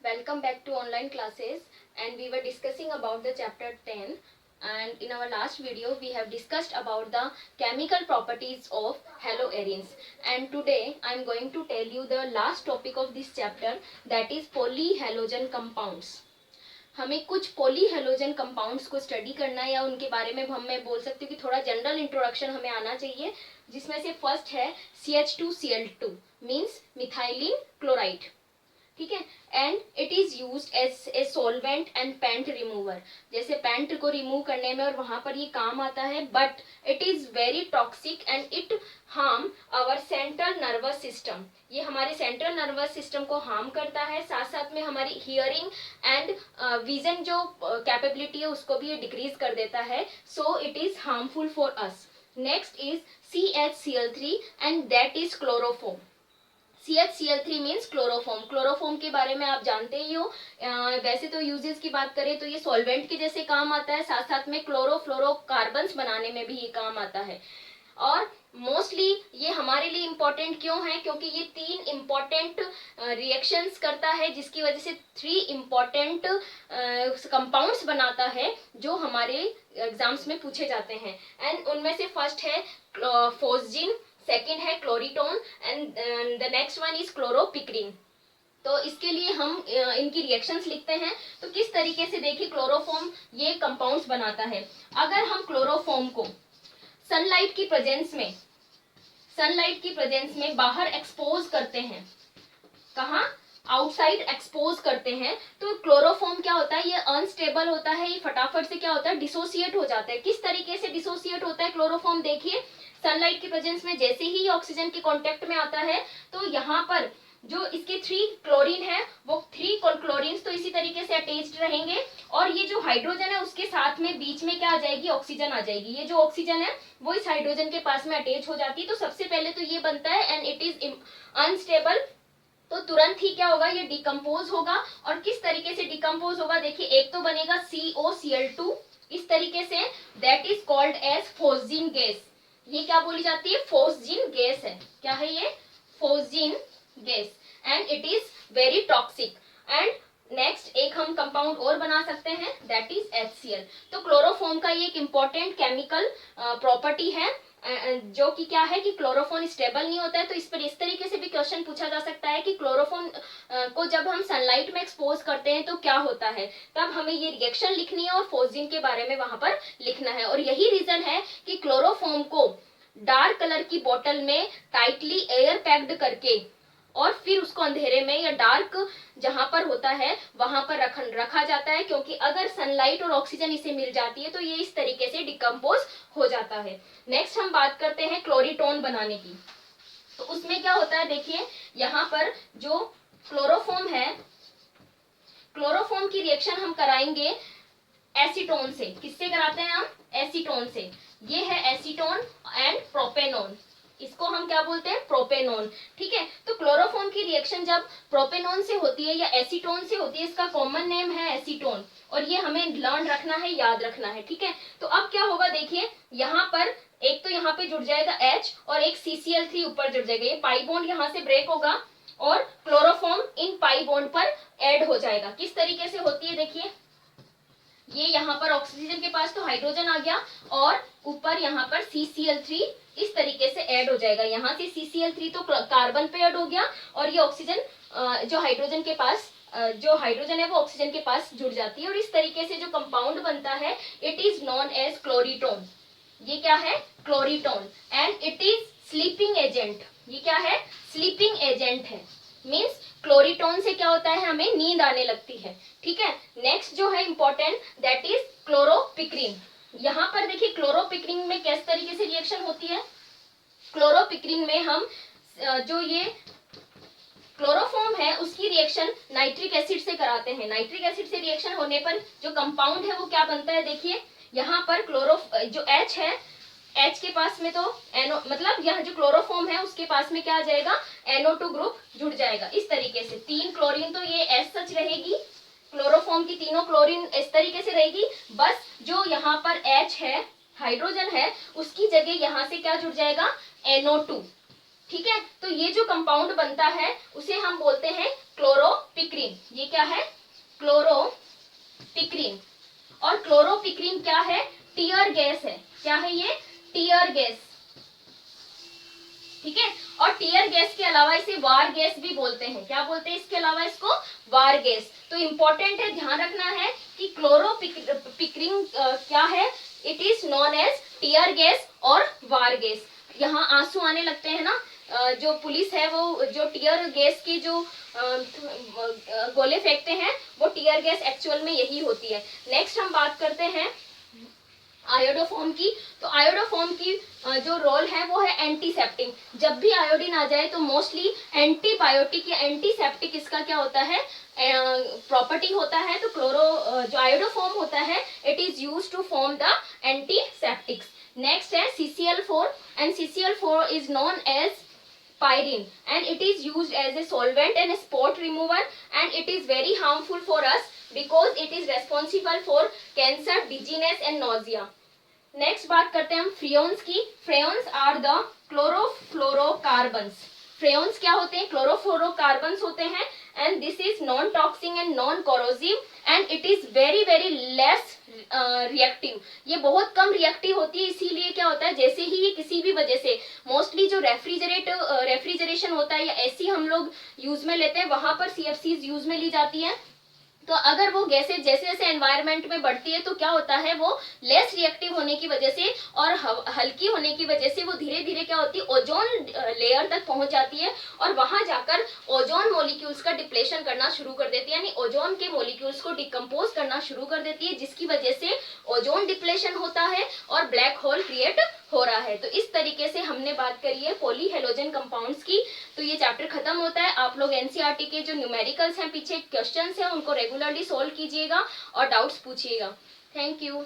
Welcome back to online classes, and we were discussing about the chapter 10, and in our last video we have discussed about the chemical properties of haloarenes, and today I am going to tell you the last topic of this chapter, that is polyhalogen compounds. हमें कुछ polyhalogen compounds को study करना है या उनके बारे में मैं बोल सकती हूँ कि थोड़ा जनरल इंट्रोडक्शन हमें आना चाहिए, जिसमें से फर्स्ट है CH2Cl2 मीन्स मिथाइलिन क्लोराइड. ठीक है. And it is used as a solvent and paint remover. जैसे पेंट को रिमूव करने में और वहां पर ये काम आता है, but it is very toxic and it harm our central nervous system. ये हमारे सेंट्रल नर्वस सिस्टम को हार्म करता है, साथ साथ में हमारी हियरिंग एंड विजन जो कैपेबिलिटी है उसको भी ये डिक्रीज कर देता है. So it is harmful for us. Next is CHCl3 and that is chloroform. CHCl3 means chloroform. Chloroform के बारे में आप जानते ही हो. वैसे तो यूजेस की बात करें तो ये सॉल्वेंट के जैसे काम आता है, साथ साथ में क्लोरोफ्लोरोकार्बन्स बनाने में भी ये काम आता है. और मोस्टली ये हमारे लिए इम्पोर्टेंट क्यों है, क्योंकि ये 3 इम्पोर्टेंट रिएक्शंस करता है, जिसकी वजह से 3 इम्पोर्टेंट कंपाउंड्स बनाता है जो हमारे एग्जाम्स में पूछे जाते हैं. एंड उनमें से फर्स्ट है फोस्जीन, सेकेंड है chloretone and the next one is chloropicrin. तो इसके लिए हम इनकी रिएक्शंस लिखते हैं. तो किस तरीके से देखिए क्लोरोफॉर्म ये कंपाउंड्स बनाता है. अगर हम क्लोरोफॉर्म को सनलाइट की प्रेजेंस में बाहर एक्सपोज करते हैं, कहाँ, आउटसाइड एक्सपोज करते हैं, तो क्लोरोफॉर्म क्या होता है, ये अनस्टेबल होता है, ये फटाफट से क्या होता है, डिसोसिएट हो जाता है. किस तरीके से डिसोसिएट होता है क्लोरोफॉर्म, देखिए सनलाइट की प्रेजेंस में जैसे ही ऑक्सीजन के कांटेक्ट में आता है तो यहाँ पर जो इसके 3 क्लोरीन है वो 3 क्लोरीन तो इसी तरीके से अटैच्ड रहेंगे, और ये जो हाइड्रोजन है उसके साथ में बीच में क्या आ जाएगी, ऑक्सीजन आ जाएगी. ये जो ऑक्सीजन है वो इस हाइड्रोजन के पास में अटैच हो जाती है. तो सबसे पहले तो ये बनता है एंड इट इज अनस्टेबल. तो तुरंत ही क्या होगा, ये डिकम्पोज होगा. और किस तरीके से डिकम्पोज होगा, देखिए एक तो बनेगा COCl2 इस तरीके से, that is called as phosgene gas. ये क्या बोली जाती है, फोस्जीन गैस है. क्या है ये, phosgene gas. And it is very toxic. And next एक हम कंपाउंड और बना सकते हैं, दैट इज HCl. तो क्लोरोफॉर्म का ये एक इम्पॉर्टेंट केमिकल प्रॉपर्टी है, जो कि क्या है कि क्लोरोफॉर्म स्टेबल नहीं होता है. तो इस पर इस तरीके से भी क्वेश्चन पूछा जा सकता है कि क्लोरोफॉर्म को जब हम सनलाइट में एक्सपोज करते हैं तो क्या होता है, तब हमें ये रिएक्शन लिखनी है और फोस्जीन के बारे में वहां पर लिखना है. और यही रीजन है कि क्लोरोफॉर्म को डार्क कलर की बोतल में टाइटली एयर पैक्ड करके और फिर उसको अंधेरे में या डार्क जहां पर होता है वहां पर रखा जाता है, क्योंकि अगर सनलाइट और ऑक्सीजन इसे मिल जाती है तो ये इस तरीके से डिकम्पोज हो जाता है. नेक्स्ट हम बात करते हैं क्लोरीटोन बनाने की. तो उसमें क्या होता है, देखिए यहाँ पर जो क्लोरोफॉर्म है, क्लोरोफॉर्म की रिएक्शन हम कराएंगे एसीटोन से. किससे कराते हैं हम, एसीटोन से. ये है एसीटोन एंड प्रोपेनोन. इसको हम क्या बोलते हैं, प्रोपेनोन. ठीक है. तो क्लोरोफॉर्म की रिएक्शन जब प्रोपेनोन से होती है या एसीटोन से होती है, इसका कॉमन नेम है एसीटोन, और ये हमें लर्न रखना है, याद रखना है. ठीक है. तो अब क्या होगा, देखिए यहाँ पर एक तो यहाँ पे जुड़ जाएगा H और एक CCl3 ऊपर जुड़ जाएगा. ये पाई बॉन्ड यहाँ से ब्रेक होगा और क्लोरोफॉर्म इन पाई बॉन्ड पर एड हो जाएगा. किस तरीके से होती है, देखिए ये यहाँ पर ऑक्सीजन के पास तो हाइड्रोजन आ गया और ऊपर यहाँ पर CCl3 इस तरीके से ऐड हो जाएगा. यहाँ से CCl3 तो कार्बन पे ऐड हो गया और ये ऑक्सीजन जो हाइड्रोजन के पास जो हाइड्रोजन है वो ऑक्सीजन के पास जुड़ जाती है, और इस तरीके से जो कंपाउंड बनता है it is known as chloretone. ये क्या है, chloretone. And it is sleeping agent. ये क्या है, स्लीपिंग एजेंट है. मीन्स क्लोरीटोन से क्या होता है, हमें नींद आने लगती है. ठीक है. नेक्स्ट जो है इंपॉर्टेंट, दैट इज क्लोरोपिक्रीन. यहाँ पर देखिए क्लोरोपिक्रीन में किस तरीके से रिएक्शन होती है. क्लोरोपिक्रीन में हम जो ये क्लोरोफॉर्म है उसकी रिएक्शन नाइट्रिक एसिड से कराते हैं. नाइट्रिक एसिड से रिएक्शन होने पर जो कंपाउंड है वो क्या बनता है, देखिए यहाँ पर जो H है, H के पास में तो मतलब यह जो क्लोरोफॉर्म है उसके पास में क्या आ जाएगा, NO2 ग्रुप जुड़ जाएगा. इस तरीके से 3 क्लोरीन तो ये एज सच रहेगी, क्लोरोफॉर्म की तीनों क्लोरीन इस तरीके से रहेगी. बस जो यहाँ पर H है, हाइड्रोजन है, उसकी जगह यहाँ से क्या जुड़ जाएगा, NO2. ठीक है, तो ये जो कंपाउंड बनता है उसे हम बोलते हैं क्लोरोपिक्रीन। ये क्या है? क्लोरोपिक्रीन। और क्लोरोपिक्रीन क्या है? टीयर गैस है। क्या है ये? Tear gas. ठीक है, और टीयर गैस के अलावा इसे वार गैस भी बोलते हैं। क्या बोलते हैं इसके अलावा इसको? वार गैस। तो इंपॉर्टेंट है, ध्यान रखना है कि क्लोरोपिक्रीन क्या है? It is known as tear gas और वार गैस। यहाँ आंसू आने लगते हैं ना, जो पुलिस है वो जो टीयर गैस की जो गोले फेंकते हैं वो टीयर गैस एक्चुअल में यही होती है। नेक्स्ट हम बात करते हैं आयोडोफॉर्म की। तो आयोडोफॉर्म की जो रोल है वो है एंटीसेप्टिक। जब भी आयोडीन आ जाए तो मोस्टली एंटीबायोटिक या एंटीसेप्टिक इसका क्या होता है? प्रॉपर्टी होता है। तो जो आयोडोफॉर्म होता है it is use to form the antiseptics. Next है CCl4 and CCl4 is known as pyrene and it is used as a solvent and a spot remover and it is very harmful for us because it is responsible for cancer, dizziness and nausea. Next बात करते हैं हम freons की। फ्रेयॉन्स are the chlorofluorocarbons. फ्रेयॉन्स क्या होते हैं? Chlorofluorocarbons होते हैं and this is non toxic and non corrosive and it is very very less reactive. ये बहुत कम रिएक्टिव होती है, इसीलिए क्या होता है जैसे ही ये किसी भी वजह से मोस्टली जो रेफ्रिजरेशन होता है या एसी हम लोग यूज में लेते हैं वहां पर CFCs यूज में ली जाती है। तो अगर वो गैसेज जैसे जैसे एनवायरनमेंट में बढ़ती है तो क्या होता है वो लेस रिएक्टिव होने की वजह से और हल्की होने की वजह से वो धीरे धीरे क्या होती है ओजोन लेयर तक पहुंच जाती है और वहां जाकर ओजोन मॉलिक्यूल्स का डिप्लेशन करना शुरू कर देती है, यानी ओजोन के मॉलिक्यूल्स को डिकम्पोज करना शुरू कर देती है, जिसकी वजह से ओजोन डिप्लेशन होता है और ब्लैक होल क्रिएट हो रहा है। तो इस तरीके से हमने बात करी है पॉली हेलोजन कंपाउंड्स की। तो ये चैप्टर खत्म होता है। आप लोग एनसीईआरटी के जो न्यूमेरिकल्स हैं, पीछे क्वेश्चंस हैं, उनको रेगुलरली सॉल्व कीजिएगा और डाउट्स पूछिएगा। Thank you.